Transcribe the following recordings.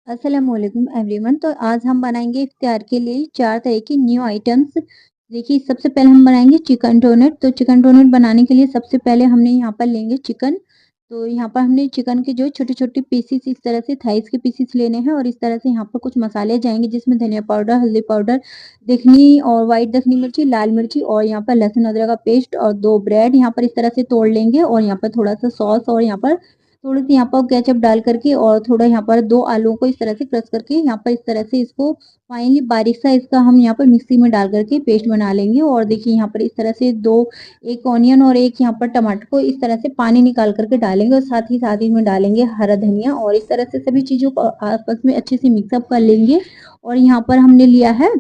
अस्सलामुअलैकुम एवरीवन। तो आज हम बनाएंगे इफ्तार के लिए 4 तरह की न्यू आइटम्स। देखिए, सबसे पहले हम बनाएंगे चिकन डोनट। तो चिकन डोनट बनाने के लिए सबसे पहले हमने यहाँ पर लेंगे चिकन। तो यहाँ पर हमने चिकन के जो छोटे छोटे पीसीस इस तरह से थाइस के पीसीस लेने हैं और इस तरह से यहाँ पर कुछ मसाले जाएंगे जिसमें धनिया पाउडर, हल्दी पाउडर, दखनी और वाइट दखनी मिर्ची, लाल मिर्ची और यहाँ पर लहसुन अदरक का पेस्ट और 2 ब्रेड यहाँ पर इस तरह से तोड़ लेंगे और यहाँ पर थोड़ा सा सॉस और यहाँ पर थोड़ी-सी यहाँ पर केचअप डाल करके और थोड़ा यहाँ पर 2 आलूओं को इस तरह से क्रश करके यहाँ पर इस तरह से इसको फाइनली बारीक सा इसका हम यहाँ पर मिक्सी में डाल करके पेस्ट बना लेंगे। और देखिए यहाँ पर इस तरह से 2 एक ऑनियन और एक यहाँ पर टमाटर को इस तरह से पानी निकाल करके डालेंगे और साथ ही में डालेंगे हरा धनिया और इस तरह से सभी चीज़ों को आपस में अच्छे से मिक्सअप कर लेंगे। और यहाँ पर हमने लिया है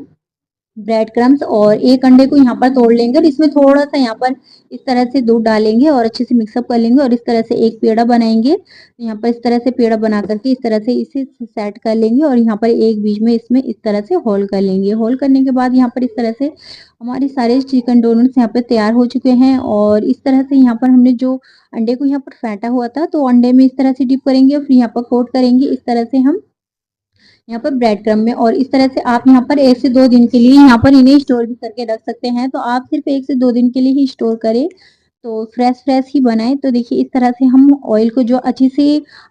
ब्रेड क्रम्स और एक अंडे को यहाँ पर तोड़ लेंगे और इसमें थोड़ा सा यहाँ पर इस तरह से दूध डालेंगे और अच्छे से मिक्सअप कर लेंगे और इस तरह से एक पेड़ा बनाएंगे। तो यहाँ पर इस तरह से पेड़ा बना करके इस तरह से इसे सेट कर लेंगे और यहाँ पर एक बीच में इसमें इस तरह से होल कर लेंगे। होल करने के बाद यहाँ पर इस तरह से हमारे सारे चिकन डोनट्स यहाँ पे तैयार हो चुके हैं। और इस तरह से यहाँ पर हमने जो अंडे को यहाँ पर फेंटा हुआ था तो अंडे में इस तरह से डिप करेंगे और फिर यहाँ पर कोट करेंगे इस तरह से हम यहाँ पर ब्रेड क्रम्ब में। और इस तरह से आप यहाँ पर 1 से 2 दिन के लिए यहाँ पर इन्हें स्टोर भी करके रख सकते हैं। तो आप सिर्फ 1 से 2 दिन के लिए ही स्टोर करें तो फ्रेश ही बनाएं। तो देखिए, इस तरह से हम ऑयल को जो अच्छे से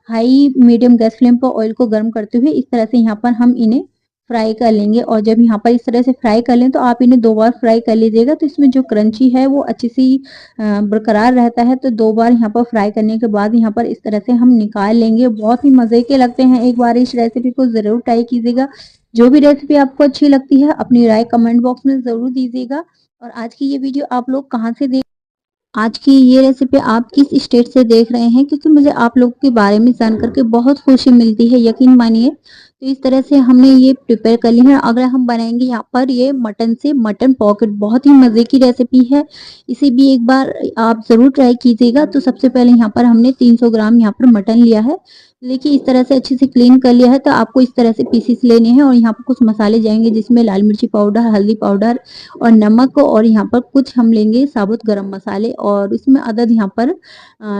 हाई मीडियम गैस फ्लेम पर ऑयल को गर्म करते हुए इस तरह से यहाँ पर हम इन्हें फ्राई कर लेंगे। और जब यहाँ पर इस तरह से फ्राई कर लें तो आप इन्हें 2 बार फ्राई कर लीजिएगा तो इसमें जो क्रंची है वो अच्छी सी बरकरार रहता है। तो 2 बार यहाँ पर फ्राई करने के बाद यहाँ पर इस तरह से हम निकाल लेंगे। बहुत ही मज़े के लगते हैं। एक बार इस रेसिपी को ज़रूर ट्राई कीजिएगा। जो भी रेसिपी आपको अच्छी लगती है अपनी राय कमेंट बॉक्स में ज़रूर दीजिएगा। और आज की ये वीडियो आप लोग कहाँ से देख आज की ये रेसिपी आप किस स्टेट से देख रहे हैं, क्योंकि मुझे आप लोगों के बारे में जान करके बहुत खुशी मिलती है, यकीन मानिए। तो इस तरह से हमने ये प्रिपेयर कर ली है। अगर हम बनाएंगे यहाँ पर ये मटन से मटन पॉकेट, बहुत ही मज़े की रेसिपी है। इसे भी एक बार आप ज़रूर ट्राई कीजिएगा। तो सबसे पहले यहाँ पर हमने 300 ग्राम यहाँ पर मटन लिया है। देखिए, इस तरह से अच्छे से क्लीन कर लिया है। तो आपको इस तरह से पीसेस लेने हैं और यहाँ पर कुछ मसाले जाएंगे जिसमें लाल मिर्ची पाउडर, हल्दी पाउडर और नमक और यहाँ पर कुछ हम लेंगे साबुत गरम मसाले और इसमें अदद यहाँ पर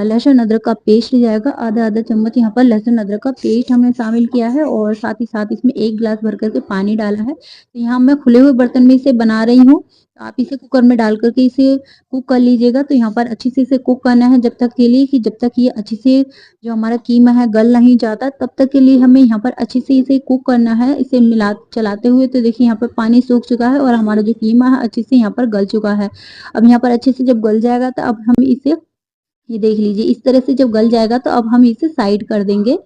लहसुन अदरक का पेस्ट जाएगा। आधा आधा चम्मच यहाँ पर लहसुन अदरक का पेस्ट हमने शामिल किया है और साथ ही साथ इसमें 1 गिलास भर करके पानी डाला है। तो यहाँ मैं खुले हुए बर्तन में इसे बना रही हूँ। तो आप इसे कुकर में डाल करके इसे कुक कर लीजिएगा। तो यहाँ पर अच्छे से इसे कुक करना है जब तक के लिए कि जब तक ये अच्छे से जो हमारा कीमा है गल नहीं जाता, तब तक के लिए हमें यहाँ पर अच्छे से इसे कुक करना है, इसे मिला चलाते हुए। तो देखिए, यहाँ पर पानी सूख चुका है और हमारा जो कीमा है अच्छे से यहाँ पर गल चुका है। अब यहाँ पर अच्छे से जब गल जाएगा तो अब हम इसे, ये देख लीजिए, इस तरह से जब गल जाएगा तो अब हम इसे साइड कर देंगे।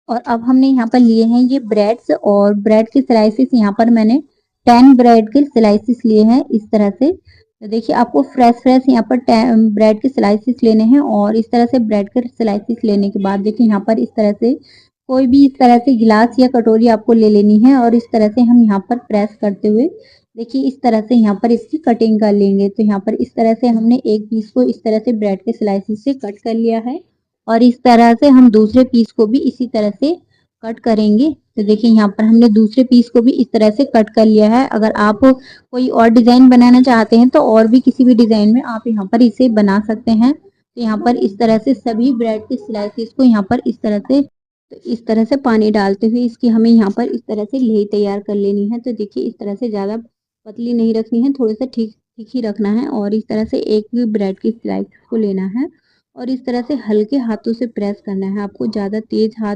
और अब हमने यहाँ पर लिए हैं ये ब्रेड्स और ब्रेड के स्लाइसेस। यहाँ पर मैंने 10 ब्रेड के स्लाइसेस लिए हैं इस तरह से। तो देखिए, आपको फ्रेश यहाँ पर ब्रेड के स्लाइसेस लेने हैं और इस तरह से ब्रेड के स्लाइसेस लेने के बाद देखिए यहाँ पर इस तरह से कोई भी इस तरह से गिलास या कटोरी आपको ले लेनी है और इस तरह से हम यहाँ पर प्रेस करते हुए देखिए इस तरह से यहाँ पर इसकी कटिंग कर लेंगे। तो यहाँ पर इस तरह से हमने एक पीस को इस तरह से ब्रेड के स्लाइसेस से कट कर लिया है और इस तरह से हम दूसरे पीस को भी इसी तरह से कट करेंगे। तो देखिए, यहाँ पर हमने दूसरे पीस को भी इस तरह से कट कर लिया है। अगर आप कोई और डिजाइन बनाना चाहते हैं तो और भी किसी भी डिजाइन में आप यहाँ पर इसे बना सकते हैं। तो यहाँ पर इस तरह से सभी ब्रेड के स्लाइसेस को यहाँ पर इस तरह से पानी डालते हुए इसकी हमें यहाँ पर इस तरह से लेई तैयार कर लेनी है। तो देखिए, इस तरह से ज़्यादा पतली नहीं रखनी है, थोड़ा सा ठीक ठीक ही रखना है और इस तरह से एक भी ब्रेड की स्लाइस को लेना है और इस तरह से हल्के हाथों से प्रेस करना है। आपको ज़्यादा तेज हाथ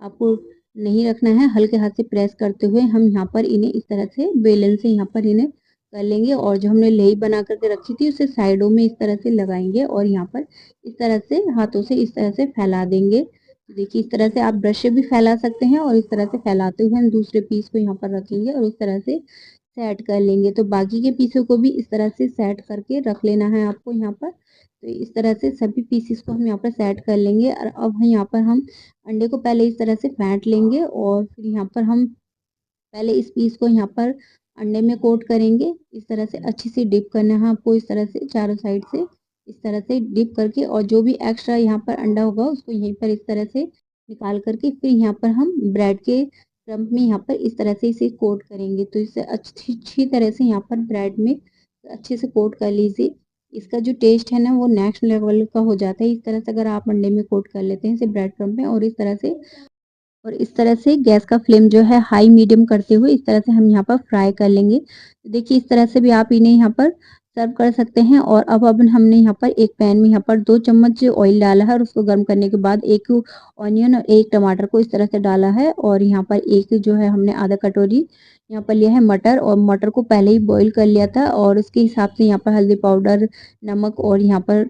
आपको नहीं रखना है, हल्के हाथ से प्रेस करते हुए हम यहाँ पर इन्हें इस तरह से बेलन से यहाँ पर इन्हें कर लेंगे। और जो हमने लेई बना करके रखी थी उसे साइडों में इस तरह से लगाएंगे और यहाँ पर इस तरह से हाथों से इस तरह से फैला देंगे। देखिए, इस तरह से आप ब्रश से भी फैला सकते हैं और इस तरह से फैलाते हुए हम दूसरे पीस को यहाँ पर रखेंगे और इस तरह से सेट कर लेंगे। तो बाकी के पीसों को भी इस तरह से सेट करके रख लेना है आपको यहाँ पर। तो इस तरह से सभी पीसेस को हम यहाँ पर सेट कर लेंगे और अब यहाँ पर हम अंडे को पहले इस तरह से फेंट लेंगे और फिर यहाँ पर हम पहले इस पीस को यहाँ पर अंडे में कोट करेंगे। इस तरह से अच्छे से डिप करना है आपको, इस तरह से चारों साइड से इस तरह से डिप करके और जो भी एक्स्ट्रा यहाँ पर अंडा होगा उसको यहीं पर इस तरह से निकाल करके फिर यहाँ पर हम ब्रेड के क्रम्ब में यहाँ पर इस तरह से इसे कोट करेंगे। तो इसे अच्छी अच्छी तरह से यहाँ पर ब्रेड में अच्छे से कोट कर लीजिए। इसका जो टेस्ट है ना वो नेक्स्ट लेवल का हो जाता है। इस तरह से अगर आप अंडे में कोट कर लेते हैं इसे ब्रेड क्रम्ब में और इस तरह से और इस तरह से गैस का फ्लेम जो है हाई मीडियम करते हुए इस तरह से हम यहाँ पर फ्राई कर लेंगे। तो देखिए इस तरह से भी आप इन्हें यहाँ पर सर्व कर सकते हैं। और अब हमने यहाँ पर एक पैन में यहाँ पर 2 चम्मच ऑयल डाला है और उसको गर्म करने के बाद 1 ऑनियन और 1 टमाटर को इस तरह से डाला है। और यहाँ पर एक जो है हमने आधा कटोरी यहाँ पर लिया है मटर, और मटर को पहले ही बॉईल कर लिया था और उसके हिसाब से यहाँ पर हल्दी पाउडर, नमक और यहाँ पर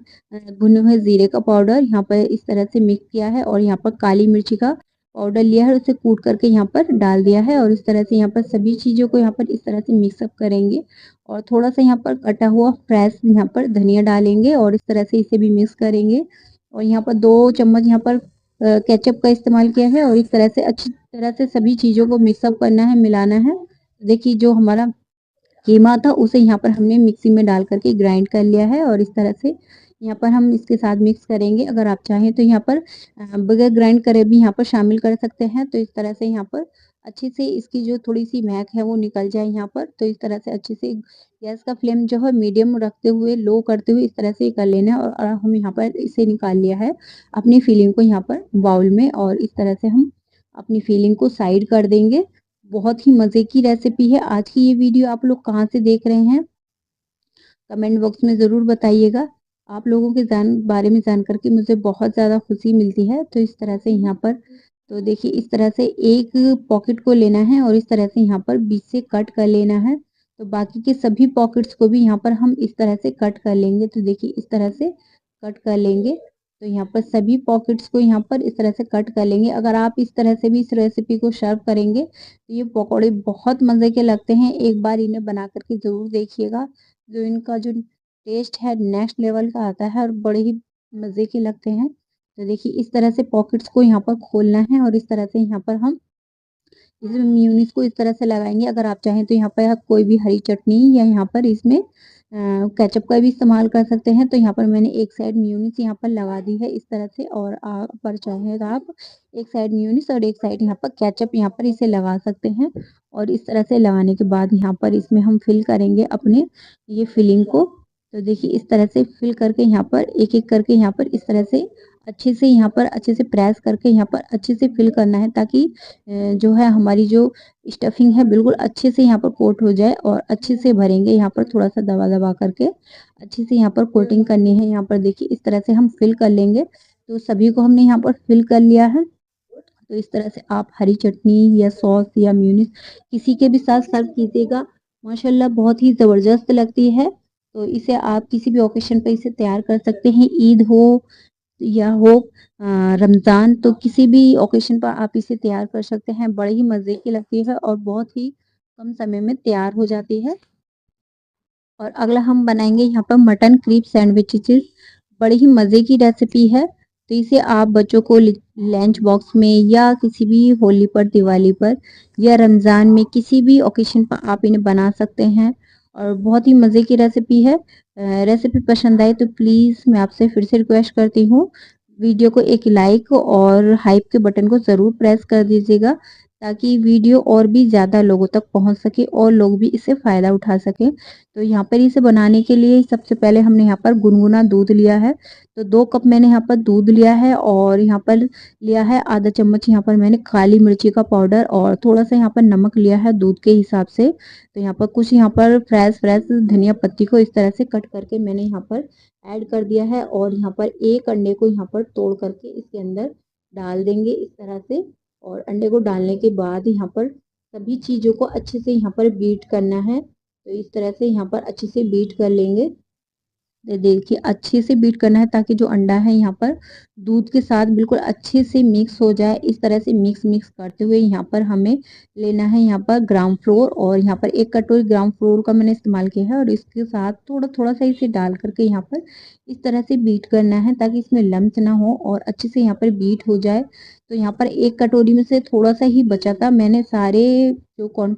भुने हुए जीरे का पाउडर यहाँ पर इस तरह से मिक्स किया है। और यहाँ पर काली मिर्ची का पाउडर लिया है, उसे कूट करके यहाँ पर डाल दिया है। और इस तरह से यहाँ पर सभी चीज़ों को यहाँ पर इस तरह से मिक्सअप करेंगे। और थोड़ा-सा यहाँ पर कटा हुआ फ्रेश यहाँ पर धनिया डालेंगे और इस तरह से इसे भी मिक्स करेंगे। और यहाँ पर 2 चम्मच यहाँ पर केचअप का इस्तेमाल किया है और इस तरह से अच्छी तरह से सभी चीज़ों को मिक्सअप करना है, मिलाना है। देखिए जो हमारा कीमा था उसे यहाँ पर हमने मिक्सी में डाल कर के ग्राइंड कर लिया है और इस तरह से यहाँ पर हम इसके साथ मिक्स करेंगे। अगर आप चाहें तो यहाँ पर बगैर ग्राइंड करे भी यहाँ पर शामिल कर सकते हैं। तो इस तरह से यहाँ पर अच्छे से इसकी जो थोड़ी-सी महक है वो निकल जाए यहाँ पर। तो इस तरह से अच्छे से गैस का फ्लेम जो है मीडियम रखते हुए, लो करते हुए इस तरह से कर लेना है। और हम यहाँ पर इसे निकाल लिया है अपनी फिलिंग को यहाँ पर बाउल में। और इस तरह से हम अपनी फिलिंग को साइड कर देंगे। बहुत ही मज़े की रेसिपी है। आज की ये वीडियो आप लोग कहाँ से देख रहे हैं? कमेंट बॉक्स में ज़रूर बताइएगा। आप लोगों के बारे में जान कर के मुझे बहुत ज़्यादा खुशी मिलती है। तो इस तरह से यहाँ पर तो देखिए इस तरह से एक पॉकेट को लेना है और इस तरह से यहाँ पर बीच से कट कर लेना है। तो बाकी के सभी पॉकेट्स को भी यहाँ पर हम इस तरह से कट कर लेंगे। तो देखिए इस तरह से कट कर लेंगे। तो यहाँ पर सभी पॉकेट्स को यहाँ पर इस तरह से कट कर लेंगे। अगर आप इस तरह से भी इस रेसिपी को सर्व करेंगे तो ये पकौड़े बहुत मज़े के लगते हैं। एक बार इन्हें बना कर के ज़रूर देखिएगा। जो इनका जो टेस्ट है नेक्स्ट लेवल का आता है और बड़े ही मज़े के लगते हैं। तो देखिए इस तरह से पॉकेट्स को यहाँ पर खोलना है और इस तरह से यहाँ पर हम इसमें मेयोनीज़ को इस तरह से लगाएँगे। अगर आप चाहें तो यहाँ पर आप कोई भी हरी चटनी या यहाँ पर इसमें केचअप का भी इस्तेमाल कर सकते हैं। तो यहाँ पर मैंने एक साइड मेयोनीज़ यहाँ पर लगा दी है इस तरह से। और पर चाहें तो आप एक साइड मेयोनीज़ और एक साइड यहाँ पर केचअप यहाँ पर इसे लगा सकते हैं। और इस तरह से लगाने के बाद यहाँ पर इसमें हम फिल करेंगे अपने ये फिलिंग को। तो देखिए इस तरह से फिल करके यहाँ पर एक-एक करके यहाँ पर इस तरह से अच्छे से यहाँ पर अच्छे से प्रेस करके यहाँ पर अच्छे से फिल करना है, ताकि जो है हमारी जो स्टफिंग है बिल्कुल अच्छे से यहाँ पर कोट हो जाए। और अच्छे से भरेंगे यहाँ पर थोड़ा-सा दबा-दबा करके अच्छे से यहाँ पर कोटिंग करनी है। यहाँ पर देखिए इस तरह से हम फिल कर लेंगे। तो सभी को हमने यहाँ पर फिल कर लिया है। तो इस तरह से आप हरी चटनी या सॉस या मेयोनीज़ किसी के भी साथ सर्व कीजिएगा। माशाल्लाह बहुत ही ज़बरदस्त लगती है। तो इसे आप किसी भी ओकेशन पे इसे तैयार कर सकते हैं। ईद हो या हो रमज़ान, तो किसी भी ओकेशन पर आप इसे तैयार कर सकते हैं। बड़े ही मज़े की लगती है और बहुत ही कम समय में तैयार हो जाती है। और अगला हम बनाएँगे यहाँ पर मटन क्रीप सैंडविचेज़। बड़ी ही मज़े की रेसिपी है। तो इसे आप बच्चों को लंच बॉक्स में या किसी भी होली पर, दिवाली पर या रमज़ान में किसी भी ओकेशन पर आप इन्हें बना सकते हैं। और बहुत ही मज़े की रेसिपी है। रेसिपी पसंद आए तो प्लीज़ मैं आपसे फिर से रिक्वेस्ट करती हूँ, वीडियो को एक लाइक और हाइप के बटन को ज़रूर प्रेस कर दीजिएगा, ताकि वीडियो और भी ज़्यादा लोगों तक पहुँच सके और लोग भी इससे फ़ायदा उठा सकें। तो यहाँ पर इसे बनाने के लिए सबसे पहले हमने यहाँ पर गुनगुना दूध लिया है। तो 2 कप मैंने यहाँ पर दूध लिया है और यहाँ पर लिया है आधा चम्मच यहाँ पर मैंने काली मिर्ची का पाउडर और थोड़ा-सा यहाँ पर नमक लिया है दूध के हिसाब से। तो यहाँ पर कुछ यहाँ पर फ्रेश धनिया पत्ती को इस तरह से कट करके मैंने यहाँ पर ऐड कर दिया है। और यहाँ पर 1 अंडे को यहाँ पर तोड़ करके इसके अंदर डाल देंगे इस तरह से। और अंडे को डालने के बाद यहाँ पर सभी चीज़ों को अच्छे से यहाँ पर बीट करना है। तो इस तरह से यहाँ पर अच्छे से बीट कर लेंगे। देखिए अच्छे से बीट करना है, ताकि जो अंडा है यहाँ पर दूध के साथ बिल्कुल अच्छे से मिक्स हो जाए। इस तरह से मिक्स करते हुए यहाँ पर हमें लेना है यहाँ पर ग्राम फ्लोर। और यहाँ पर 1 कटोरी ग्राम फ्लोर का मैंने इस्तेमाल किया है। और इसके साथ थोड़ा-थोड़ा सा इसे डाल करके यहाँ पर इस तरह से बीट करना है, ताकि इसमें लम्स ना हो और अच्छे से यहाँ पर बीट हो जाए। तो यहाँ पर 1 कटोरी में से थोड़ा-सा ही बचा था। मैंने सारे जो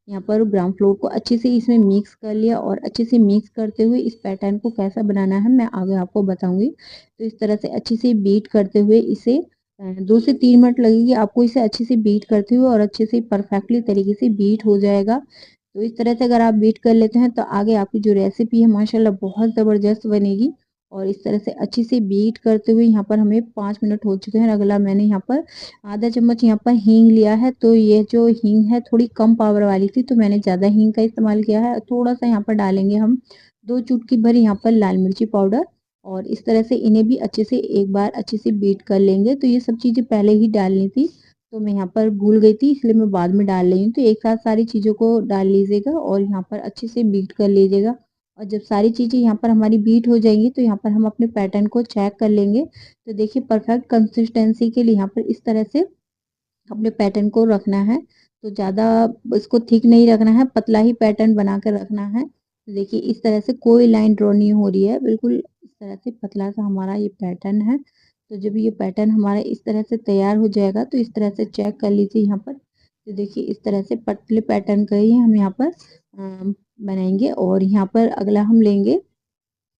यहाँ पर ग्राम फ्लोर को अच्छे से इसमें मिक्स कर लिया। और अच्छे से मिक्स करते हुए इस पैटर्न को कैसा बनाना है मैं आगे आपको बताऊंगी। तो इस तरह से अच्छे से बीट करते हुए इसे 2 से 3 मिनट लगेगी आपको इसे अच्छे से बीट करते हुए, और अच्छे से परफेक्टली तरीके से बीट हो जाएगा। तो इस तरह से अगर आप बीट कर लेते हैं तो आगे आपकी जो रेसिपी है माशाल्लाह बहुत ज़बरदस्त बनेगी और इस तरह से अच्छे से बीट करते हुए यहाँ पर हमें 5 मिनट हो चुके हैं। अगला मैंने यहाँ पर आधा चम्मच यहाँ पर हींग लिया है। तो ये जो हींग है थोड़ी कम पावर वाली थी, तो मैंने ज़्यादा हींग का इस्तेमाल किया है। थोड़ा सा यहाँ पर डालेंगे हम 2 चुटकी भर यहाँ पर लाल मिर्ची पाउडर, और इस तरह से इन्हें भी अच्छे से एक बार अच्छे से बीट कर लेंगे। तो ये सब चीज़ें पहले ही डालनी थी, तो मैं यहाँ पर भूल गई थी, इसलिए मैं बाद में डाल रही हूँ। तो एक साथ सारी चीज़ों को डाल लीजिएगा और यहाँ पर अच्छे से बीट कर लीजिएगा। और जब सारी चीज़ें यहाँ पर हमारी बीट हो जाएंगी, तो यहाँ पर हम अपने पैटर्न को चेक कर लेंगे। तो देखिए परफेक्ट कंसिस्टेंसी के लिए यहाँ पर इस तरह से अपने पैटर्न को रखना है। तो ज़्यादा इसको थिक नहीं रखना है, पतला ही पैटर्न बना कर रखना है। तो देखिए इस तरह से कोई लाइन ड्रॉ नहीं हो रही है, बिल्कुल इस तरह से पतला सा हमारा ये पैटर्न है। तो जब ये पैटर्न हमारा इस तरह से तैयार हो जाएगा, तो इस तरह से चेक कर लीजिए यहाँ पर। तो देखिए इस तरह से पतले पैटर्न का ही हम यहाँ पर बनाएंगे। और यहाँ पर अगला हम लेंगे,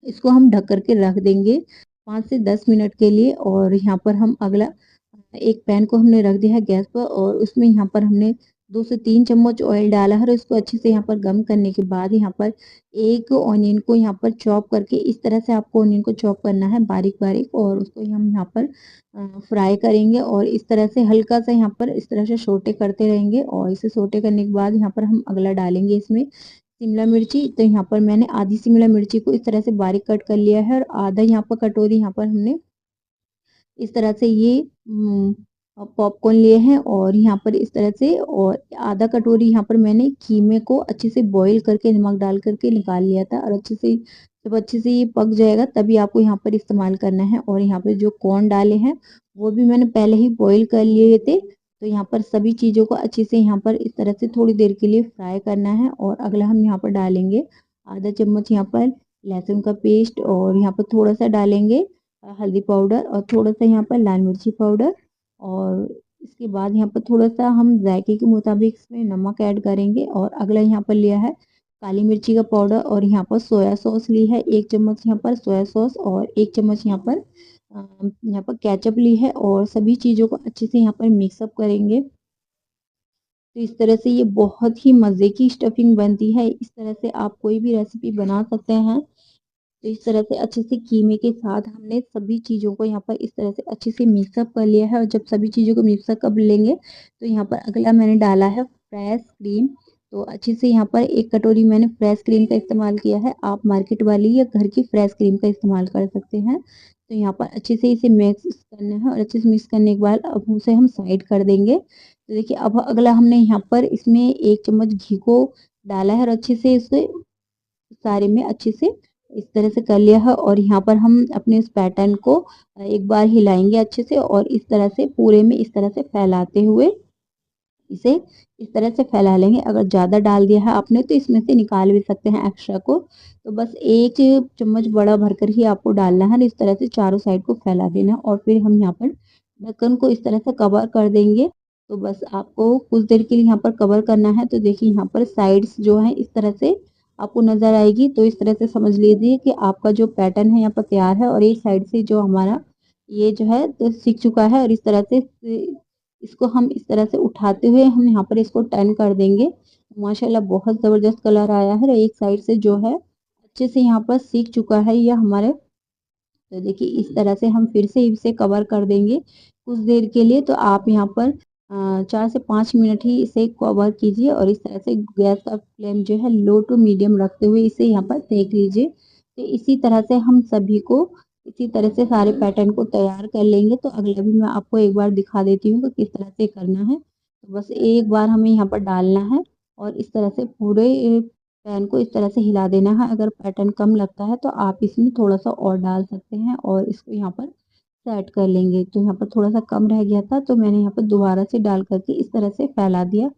इसको हम ढक करके रख देंगे 5 से 10 मिनट के लिए। और यहाँ पर हम अगला एक पैन को हमने रख दिया है गैस पर, और उसमें यहाँ पर हमने 2 से 3 चम्मच ऑयल डाला है। और इसको अच्छे से यहाँ पर गर्म करने के बाद यहाँ पर एक ऑनियन को यहाँ पर चॉप करके, इस तरह से आपको ऑनियन को चॉप करना है बारीक बारीक, और उसको हम यहाँ पर फ्राई करेंगे। और इस तरह से हल्का सा यहाँ पर इस तरह से सोटे करते रहेंगे। और इसे सोटे करने के बाद यहाँ पर हम अगला डालेंगे इसमें शिमला मिर्ची। तो यहाँ पर मैंने आधी शिमला मिर्ची को इस तरह से बारीक कट कर लिया है, और आधा यहाँ पर कटोरी यहाँ पर हमने इस तरह से ये पॉपकॉर्न लिए हैं। और यहाँ पर इस तरह से, और आधा कटोरी यहाँ पर मैंने कीमे को अच्छे से बॉईल करके नमक डाल करके निकाल लिया था। और अच्छे से जब अच्छे से ये पक जाएगा, तभी आपको यहाँ पर इस्तेमाल करना है। और यहाँ पर जो कॉर्न डाले हैं वो भी मैंने पहले ही बॉईल कर लिए थे। तो यहाँ पर सभी चीज़ों को अच्छे से यहाँ पर इस तरह से थोड़ी देर के लिए फ्राई करना है। और अगला हम यहाँ पर डालेंगे आधा चम्मच यहाँ पर लहसुन का पेस्ट, और यहाँ पर थोड़ा सा डालेंगे हल्दी पाउडर, और थोड़ा सा यहाँ पर लाल मिर्ची पाउडर। और इसके बाद यहाँ पर थोड़ा सा हम जायके के मुताबिक इसमें नमक ऐड करेंगे। और अगला यहाँ पर लिया है काली मिर्ची का पाउडर, और यहाँ पर सोया सॉस ली है 1 चम्मच यहाँ पर सोया सॉस, और 1 चम्मच यहाँ पर केचप ली है। और सभी चीज़ों को अच्छे से यहाँ पर मिक्सअप करेंगे। तो इस तरह से ये बहुत ही मज़े की स्टफिंग बनती है। इस तरह से आप कोई भी रेसिपी बना सकते हैं। तो इस तरह से अच्छे से कीमे के साथ हमने सभी चीज़ों को यहाँ पर इस तरह से अच्छे से मिक्सअप कर लिया है। और जब सभी चीज़ों को मिक्सअप कर लेंगे, तो यहाँ पर अगला मैंने डाला है फ्रेश क्रीम। तो अच्छे से यहाँ पर 1 कटोरी मैंने फ्रेश क्रीम का इस्तेमाल किया है। आप मार्केट वाली या घर की फ्रेश क्रीम का इस्तेमाल कर सकते हैं। तो यहाँ पर अच्छे से इसे मिक्स करना है, और अच्छे से मिक्स करने के बाद अब उसे हम साइड कर देंगे। तो देखिए अब अगला हमने यहाँ पर इसमें 1 चम्मच घी को डाला है, और अच्छे से इसे सारे में अच्छे से इस तरह से कर लिया है। और यहाँ पर हम अपने इस पैटर्न को एक बार हिलाएंगे अच्छे से, और इस तरह से पूरे में इस तरह से फैलाते हुए इसे इस तरह से फैला लेंगे। अगर ज़्यादा डाल दिया है आपने, तो इसमें से निकाल भी सकते हैं एक्स्ट्रा को। तो बस 1 चम्मच बड़ा भरकर ही आपको डालना है, इस तरह से चारों साइड को फैला देना है। और फिर हम यहाँ पर ढक्कन को इस तरह से कवर कर देंगे। तो बस आपको कुछ देर के लिए यहाँ पर कवर करना है। तो देखिए यहाँ पर साइड्स जो है इस तरह से आपको नज़र आएगी। तो इस तरह से समझ लीजिए कि आपका जो पैटर्न है यहाँ पर तैयार है। और एक साइड से जो हमारा ये जो है तो सीख चुका है। और इस तरह से इसको हम इस तरह से उठाते हुए हम यहाँ पर इसको टर्न कर देंगे। माशाल्लाह बहुत ज़बरदस्त कलर आया है, और एक साइड से जो है अच्छे से यहाँ पर सीख चुका है ये हमारे। तो देखिए इस तरह से हम फिर से इसे कवर कर देंगे कुछ देर के लिए। तो आप यहाँ पर 4 से 5 मिनट ही इसे कवर कीजिए, और इस तरह से गैस का फ्लेम जो है लो टू मीडियम रखते हुए इसे यहाँ पर सेक लीजिए। तो इसी तरह से हम सभी को इसी तरह से सारे पैटर्न को तैयार कर लेंगे। तो अगला भी मैं आपको एक बार दिखा देती हूँ कि किस तरह से करना है। तो बस एक बार हमें यहाँ पर डालना है, और इस तरह से पूरे पैन को इस तरह से हिला देना है। अगर पैटर्न कम लगता है, तो आप इसमें थोड़ा सा और डाल सकते हैं, और इसको यहाँ पर सेट कर लेंगे। तो यहाँ पर थोड़ा सा कम रह गया था, तो मैंने यहाँ पर दोबारा से डाल करके इस तरह से फैला दिया।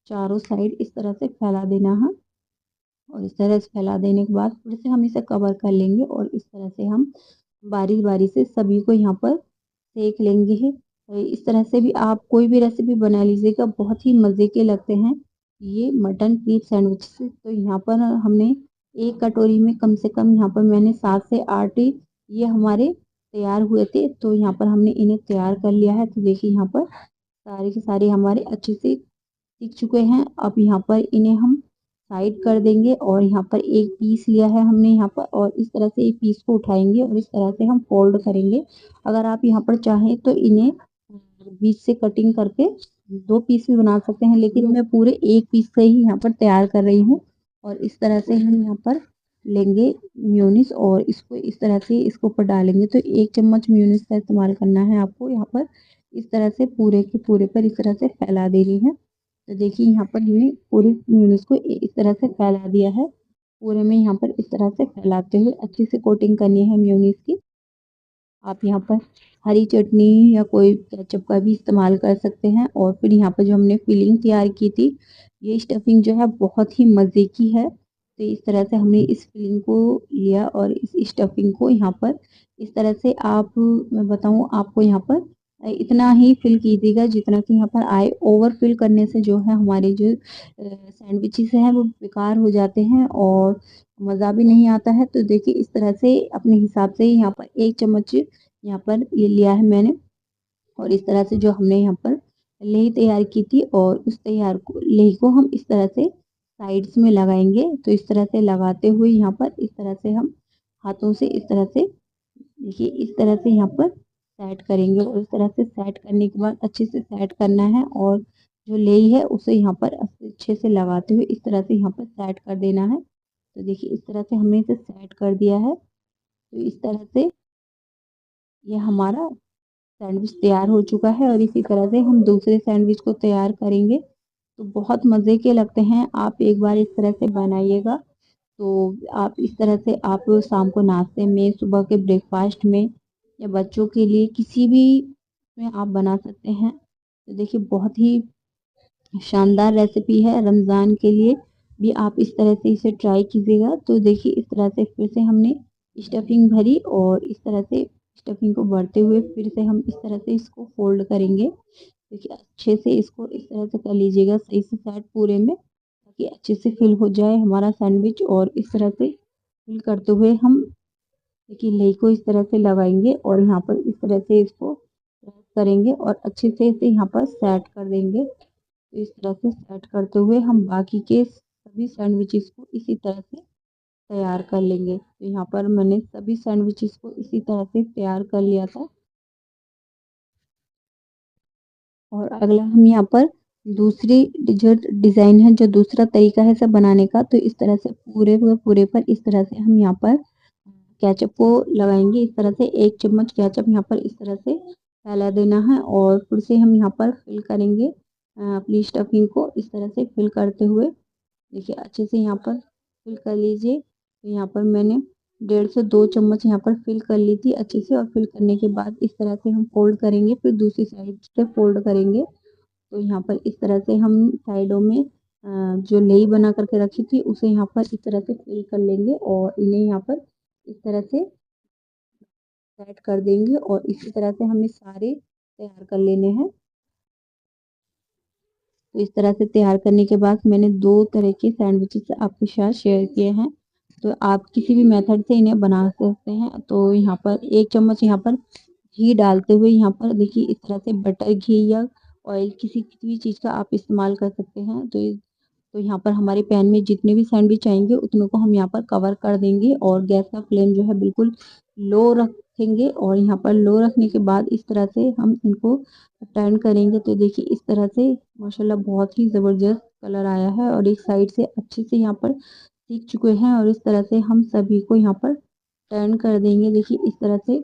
चारों साइड इस तरह से फैला देना है। और इस तरह से फैला देने के बाद फिर से हम इसे कवर कर लेंगे, और इस तरह से हम बारी बारी से सभी को यहाँ पर सेक लेंगे। और इस तरह से भी आप कोई भी रेसिपी बना लीजिएगा, बहुत ही मज़े के लगते हैं ये मटन क्रीप सैंडविच से। तो यहाँ पर हमने 1 कटोरी में कम से कम यहाँ पर मैंने 7 से 8 ये हमारे तैयार हुए थे। तो यहाँ पर हमने इन्हें तैयार कर लिया है। तो देखिए यहाँ पर सारे के सारे हमारे अच्छे से सीख चुके हैं। अब यहाँ पर इन्हें हम साइड कर देंगे और यहाँ पर एक पीस लिया है हमने यहाँ पर, और इस तरह से एक पीस को उठाएंगे और इस तरह से हम फोल्ड करेंगे। अगर आप यहाँ पर चाहें तो इन्हें बीच से कटिंग करके 2 पीस भी बना सकते हैं, लेकिन मैं पूरे एक पीस से ही यहाँ पर तैयार कर रही हूँ। और इस तरह से हम यहाँ पर लेंगे मेयोनीज़ और इसको इस तरह से इसके ऊपर डालेंगे। तो 1 चम्मच मेयोनीज़ का इस्तेमाल करना है आपको यहाँ पर। इस तरह से पूरे के पूरे पर इस तरह से फैला देनी है। तो देखिए यहाँ पर हमने पूरी मेयोनीज़ को इस तरह से फैला दिया है। पूरे में यहाँ पर इस तरह से फैलाते हुए अच्छे से कोटिंग करनी है मेयोनीज़ की। आप यहाँ पर हरी चटनी या कोई केचप का भी इस्तेमाल कर सकते हैं। और फिर यहाँ पर जो हमने फिलिंग तैयार की थी, ये स्टफिंग जो है बहुत ही मज़े की है। तो इस तरह से हमने इस फिलिंग को लिया और इस स्टफिंग को यहाँ पर इस तरह से आप, मैं बताऊँ आपको, यहाँ पर इतना ही फिल कीजिएगा जितना कि यहाँ पर आए। ओवर फिल करने से जो है हमारे जो सैंडविचेस हैं वो बेकार हो जाते हैं और मज़ा भी नहीं आता है। तो देखिए इस तरह से अपने हिसाब से यहाँ पर 1 चम्मच यहाँ पर ये लिया है मैंने। और इस तरह से जो हमने यहाँ पर लेई तैयार की थी और उस तैयार को लेई को हम इस तरह से साइड्स में लगाएंगे। तो इस तरह से लगाते हुए यहाँ पर इस तरह से हम हाथों से इस तरह से, देखिए इस तरह से यहाँ पर सेट करेंगे। और इस तरह से सेट करने के बाद अच्छे से सेट करना है और जो लेई है उसे यहाँ पर अच्छे से लगाते हुए इस तरह से यहाँ पर सेट कर देना है। तो देखिए इस तरह से हमने इसे सेट कर दिया है। तो इस तरह से ये हमारा सैंडविच तैयार हो चुका है और इसी तरह से हम दूसरे सैंडविच को तैयार करेंगे। तो बहुत मज़े के लगते हैं, आप एक बार इस तरह से बनाइएगा। तो आप इस तरह से आप शाम को नाश्ते में, सुबह के ब्रेकफास्ट में या बच्चों के लिए किसी भी में आप बना सकते हैं। तो देखिए बहुत ही शानदार रेसिपी है, रमज़ान के लिए भी आप इस तरह से इसे ट्राई कीजिएगा। तो देखिए इस तरह से फिर से हमने स्टफिंग भरी और इस तरह से स्टफिंग को भरते हुए फिर से हम इस तरह से इसको फोल्ड करेंगे। देखिए अच्छे से इसको इस तरह से कर लीजिएगा सही से सेट पूरे में, ताकि अच्छे से फिल हो जाए हमारा सैंडविच। और इस तरह से फिल करते हुए हम देखिए लेई को इस तरह से लगाएंगे और यहाँ पर इस तरह से इसको प्रेस करेंगे और अच्छे से इसे यहाँ पर सेट कर देंगे। तो इस तरह से सेट करते हुए हम बाकी के सभी सैंडविचेस को इसी तरह से तैयार कर लेंगे। तो यहाँ पर मैंने सभी सैंडविचेस को इसी तरह से तैयार कर लिया था। और अगला हम यहाँ पर दूसरी जो डिज़ाइन है, जो दूसरा तरीका है सब बनाने का, तो इस तरह से पूरे पूरे पर इस तरह से हम यहाँ पर केचप को लगाएंगे। इस तरह से 1 चम्मच केचप यहाँ पर इस तरह से फैला देना है और फिर से हम यहाँ पर फिल करेंगे अपनी स्टफिंग को इस तरह से फिल करते हुए। देखिए अच्छे से यहाँ पर फिल कर लीजिए। तो यहाँ पर मैंने 1.5 से 2 चम्मच यहाँ पर फिल कर ली थी अच्छे से। और फिल करने के बाद इस तरह से हम फोल्ड करेंगे, फिर दूसरी साइड से फोल्ड करेंगे। तो यहाँ पर इस तरह से हम साइडों में जो लेई बना करके रखी थी उसे यहाँ पर इस तरह से फिल कर लेंगे और इन्हें यहाँ पर इस तरह से सेट कर देंगे। और इसी तरह से हमें सारे तैयार कर लेने हैं। तो इस तरह से तैयार करने के बाद मैंने 2 तरह के सैंडविचेस आपके साथ शेयर किए हैं। तो आप किसी भी मेथड से इन्हें बना सकते हैं। तो यहाँ पर 1 चम्मच यहाँ पर घी डालते हुए यहाँ पर देखिए इस तरह से बटर, घी या ऑयल किसी किसी भी चीज़ का आप इस्तेमाल कर सकते हैं। तो यहाँ पर हमारे पैन में जितने भी सैंडविच आएँगे उतनों को हम यहाँ पर कवर कर देंगे और गैस का फ्लेम जो है बिल्कुल लो रखेंगे। और यहाँ पर लो रखने के बाद इस तरह से हम इनको टर्न करेंगे। तो देखिए इस तरह से माशाल्लाह बहुत ही ज़बरदस्त कलर आया है और एक साइड से अच्छे से यहाँ पर सीख चुके हैं। और इस तरह से हम सभी को यहाँ पर टर्न कर देंगे। देखिए इस तरह से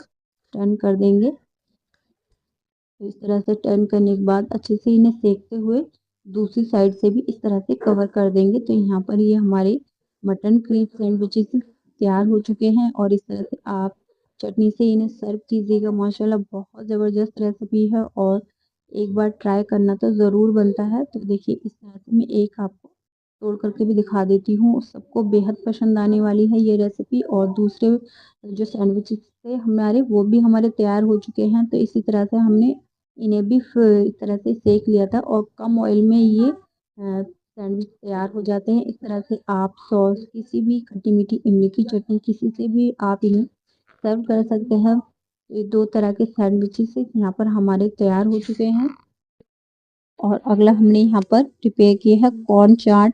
टर्न कर देंगे। तो इस तरह से टर्न करने के बाद अच्छे से इन्हें सेकते हुए दूसरी साइड से भी इस तरह से कवर कर देंगे। तो यहाँ पर ये हमारे मटन क्रीम सैंडविचेस तैयार हो चुके हैं और इस तरह से आप चटनी से इन्हें सर्व कीजिएगा। माशाल्लाह बहुत ज़बरदस्त रेसिपी है और एक बार ट्राई करना तो ज़रूर बनता है। तो देखिए इस तरह से मैं एक आपको तोड़ करके भी दिखा देती हूँ, सबको बेहद पसंद आने वाली है ये रेसिपी। और दूसरे जो सैंडविचेस थे हमारे, वो भी हमारे तैयार हो चुके हैं। तो इसी तरह से हमने इन्हें भी इस तरह से सेक लिया था और कम ऑयल में ये सैंडविच तैयार हो जाते हैं। इस तरह से आप सॉस, किसी भी खट्टी मीठी इमली की चटनी, किसी से भी आप इन्हें सर्व कर सकते हैं। ये 2 तरह के सैंडविचेस यहाँ पर हमारे तैयार हो चुके हैं। और अगला हमने यहाँ पर प्रिपेयर किया है कॉर्न चाट।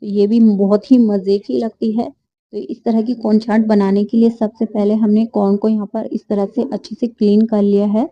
तो ये भी बहुत ही मज़े की लगती है। तो इस तरह की कॉर्न चाट बनाने के लिए सबसे पहले हमने कॉर्न को यहाँ पर इस तरह से अच्छे से क्लीन कर लिया है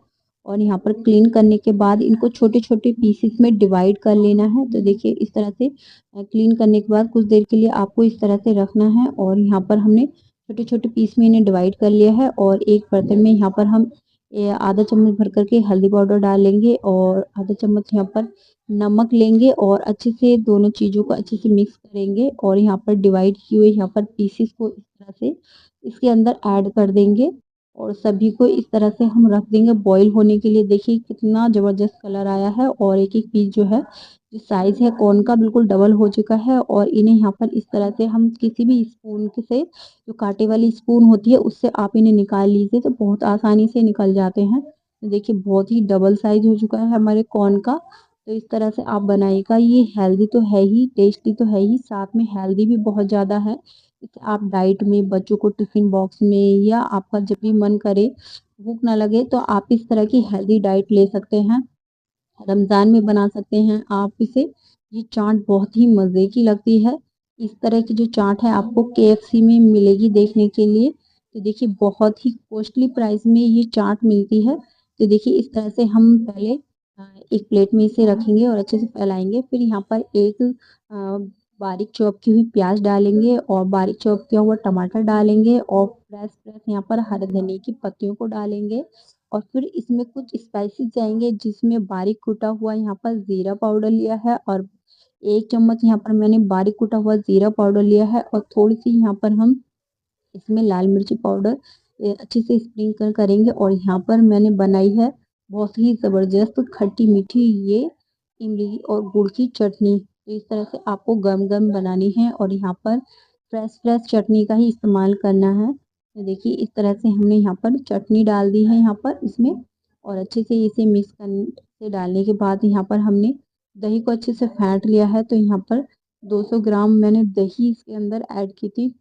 और यहाँ पर क्लीन करने के बाद इनको छोटे-छोटे पीसेस में डिवाइड कर लेना है। तो देखिए इस तरह से क्लीन करने के बाद कुछ देर के लिए आपको इस तरह से रखना है और यहाँ पर हमने छोटे-छोटे पीस में इन्हें डिवाइड कर लिया है और एक बर्तन में यहाँ पर हम आधा चम्मच भर कर के हल्दी पाउडर डालेंगे और आधा चम्मच यहाँ पर नमक लेंगे और अच्छे से दोनों चीज़ों को अच्छे से मिक्स करेंगे और यहाँ पर डिवाइड किए हुए यहाँ पर पीसेस को इस तरह से इसके अंदर ऐड कर देंगे और सभी को इस तरह से हम रख देंगे बॉईल होने के लिए। देखिए कितना ज़बरदस्त कलर आया है और एक-एक पीस जो है, जो साइज़ है कॉर्न का बिल्कुल डबल हो चुका है और इन्हें यहाँ पर इस तरह से हम किसी भी स्पून से, जो काँटे वाली स्पून होती है, उससे आप इन्हें निकाल लीजिए तो बहुत आसानी से निकल जाते हैं। तो देखिए बहुत ही डबल साइज़ हो चुका है हमारे कॉर्न का। तो इस तरह से आप बनाइएगा, ये हेल्दी तो है ही, टेस्टी तो है ही, साथ में हेल्दी भी बहुत ज़्यादा है। इसे आप डाइट में, बच्चों को टिफ़िन बॉक्स में या आपका जब भी मन करे, भूख ना लगे तो आप इस तरह की हेल्दी डाइट ले सकते हैं। रमज़ान में बना सकते हैं आप इसे। ये चाट बहुत ही मज़े की लगती है। इस तरह की जो चाट है आपको केएफसी में मिलेगी देखने के लिए। तो देखिए बहुत ही कॉस्टली प्राइस में ये चाट मिलती है। तो देखिए इस तरह से हम पहले एक प्लेट में इसे रखेंगे और अच्छे से फैलाएँगे। फिर यहाँ पर एक बारीक चॉप की हुई प्याज़ डालेंगे और बारीक चॉप किया हुआ टमाटर डालेंगे और फ्रेश-फ्रेश यहाँ पर हरे धनिये की पत्तियों को डालेंगे और फिर इसमें कुछ स्पाइसेस जाएँगे जिसमें बारीक कूटा हुआ यहाँ पर ज़ीरा पाउडर लिया है और 1 चम्मच यहाँ पर मैंने बारीक कूटा हुआ ज़ीरा पाउडर लिया है और थोड़ी-सी यहाँ पर हम इसमें लाल मिर्ची पाउडर अच्छे से स्प्रिंकल करेंगे और यहाँ पर मैंने बनाई है बहुत ही ज़बरदस्त खट्टी-मीठी ये इमली और गुड़ की चटनी। तो इस तरह से आपको गरम-गरम बनानी है और यहाँ पर फ्रेश-फ्रेश चटनी का ही इस्तेमाल करना है। तो देखिए इस तरह से हमने यहाँ पर चटनी डाल दी है यहाँ पर इसमें और अच्छे से इसे मिक्स से डालने के बाद यहाँ पर हमने दही को अच्छे से फेंट लिया है। तो यहाँ पर 200 ग्राम मैंने दही इसके अंदर ऐड की थी।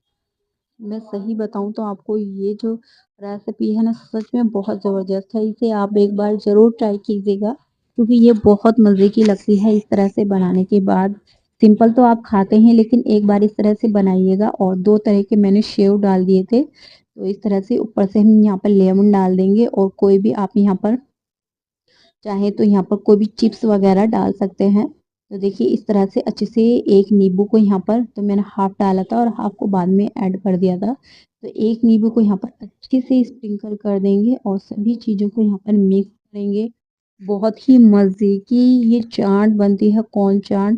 मैं सही बताऊँ तो आपको ये जो रेसिपी है ना सच में बहुत ज़बरदस्त है। इसे आप एक बार ज़रूर ट्राई कीजिएगा क्योंकि ये बहुत मज़े की लगती है इस तरह से बनाने के बाद। सिंपल तो आप खाते हैं लेकिन एक बार इस तरह से बनाइएगा और 2 तरह के मैंने सेव डाल दिए थे। तो इस तरह से ऊपर से हम यहाँ पर लेमन डाल देंगे और कोई भी आप यहाँ पर चाहें तो यहाँ पर कोई भी चिप्स वगैरह डाल सकते हैं। तो देखिए इस तरह से अच्छे से एक नींबू को यहाँ पर तो मैंने हाफ़ डाला था और हाफ़ को बाद में ऐड कर दिया था। तो एक नींबू को यहाँ पर अच्छे से स्प्रिंकल कर देंगे और सभी चीज़ों को यहाँ पर मिक्स करेंगे। बहुत ही मज़े की ये चाट बनती है कॉर्न चाट।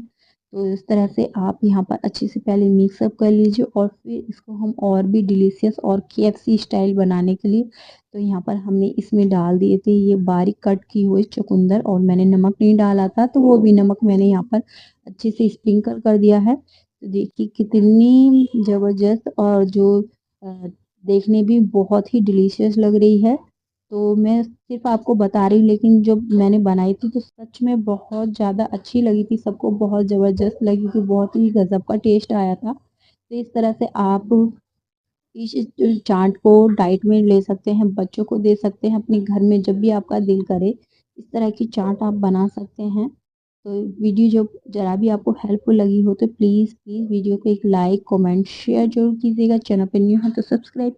तो इस तरह से आप यहाँ पर अच्छे से पहले मिक्स अप कर लीजिए और फिर इसको हम और भी डिलीशियस और केएफसी स्टाइल बनाने के लिए तो यहाँ पर हमने इसमें डाल दिए थे ये बारीक कट की हुई चुकंदर और मैंने नमक नहीं डाला था तो वो भी नमक मैंने यहाँ पर अच्छे से स्प्रिंकल कर दिया है। तो देखिए कितनी ज़बरदस्त और जो देखने भी बहुत ही डिलीशियस लग रही है। तो मैं सिर्फ़ आपको बता रही हूँ लेकिन जब मैंने बनाई थी तो सच में बहुत ज़्यादा अच्छी लगी थी, सबको बहुत ज़बरदस्त लगी थी, बहुत ही गज़ब का टेस्ट आया था। तो इस तरह से आप इस चाट को डाइट में ले सकते हैं, बच्चों को दे सकते हैं, अपने घर में जब भी आपका दिल करे, इस तरह की चाट आप बना सकते हैं। तो वीडियो जो ज़रा भी आपको हेल्पफुल लगी हो तो प्लीज़ वीडियो को एक लाइक, कमेंट, शेयर ज़रूर कीजिएगा। चैनल पे न्यू हैं तो सब्सक्राइब